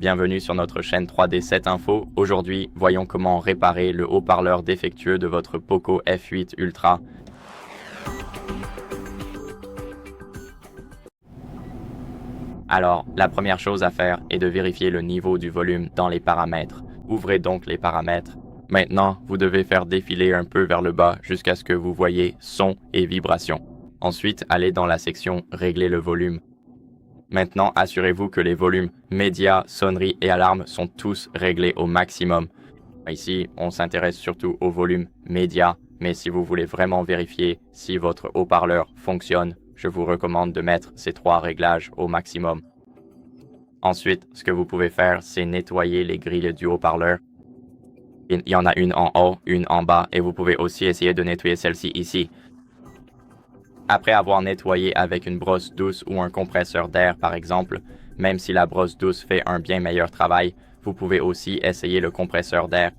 Bienvenue sur notre chaîne 3D 7 Info. Aujourd'hui, voyons comment réparer le haut-parleur défectueux de votre Poco F8 Ultra. Alors, la première chose à faire est de vérifier le niveau du volume dans les paramètres. Ouvrez donc les paramètres. Maintenant, vous devez faire défiler un peu vers le bas jusqu'à ce que vous voyez son et vibration. Ensuite, allez dans la section Régler le volume. Maintenant, assurez-vous que les volumes médias, sonnerie et alarme sont tous réglés au maximum. Ici, on s'intéresse surtout au volume média, mais si vous voulez vraiment vérifier si votre haut-parleur fonctionne, je vous recommande de mettre ces trois réglages au maximum. Ensuite, ce que vous pouvez faire, c'est nettoyer les grilles du haut-parleur. Il y en a une en haut, une en bas, et vous pouvez aussi essayer de nettoyer celle-ci ici. Après avoir nettoyé avec une brosse douce ou un compresseur d'air par exemple, même si la brosse douce fait un bien meilleur travail, vous pouvez aussi essayer le compresseur d'air.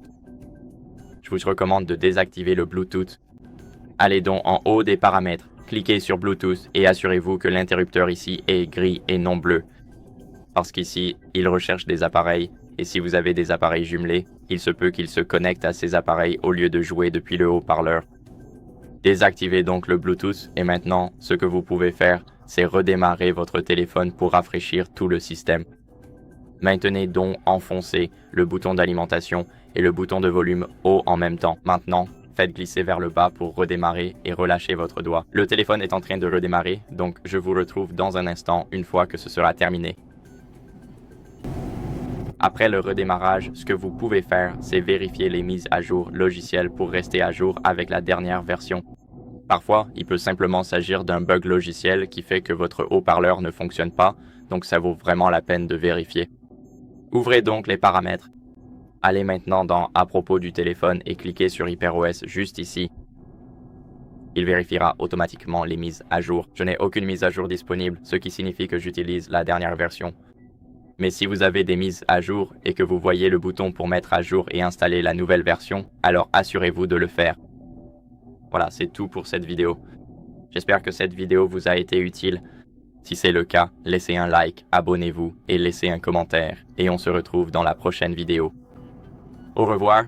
Je vous recommande de désactiver le Bluetooth. Allez donc en haut des paramètres, cliquez sur Bluetooth et assurez-vous que l'interrupteur ici est gris et non bleu. Parce qu'ici, il recherche des appareils, et si vous avez des appareils jumelés, il se peut qu'ils se connectent à ces appareils au lieu de jouer depuis le haut-parleur. Désactivez donc le Bluetooth et maintenant, ce que vous pouvez faire, c'est redémarrer votre téléphone pour rafraîchir tout le système. Maintenez donc enfoncé le bouton d'alimentation et le bouton de volume haut en même temps. Maintenant, faites glisser vers le bas pour redémarrer et relâchez votre doigt. Le téléphone est en train de redémarrer, donc je vous retrouve dans un instant une fois que ce sera terminé. Après le redémarrage, ce que vous pouvez faire, c'est vérifier les mises à jour logicielles pour rester à jour avec la dernière version. Parfois, il peut simplement s'agir d'un bug logiciel qui fait que votre haut-parleur ne fonctionne pas, donc ça vaut vraiment la peine de vérifier. Ouvrez donc les paramètres. Allez maintenant dans « À propos du téléphone » et cliquez sur HyperOS juste ici. Il vérifiera automatiquement les mises à jour. Je n'ai aucune mise à jour disponible, ce qui signifie que j'utilise la dernière version. Mais si vous avez des mises à jour et que vous voyez le bouton pour mettre à jour et installer la nouvelle version, alors assurez-vous de le faire. Voilà, c'est tout pour cette vidéo. J'espère que cette vidéo vous a été utile. Si c'est le cas, laissez un like, abonnez-vous et laissez un commentaire. Et on se retrouve dans la prochaine vidéo. Au revoir.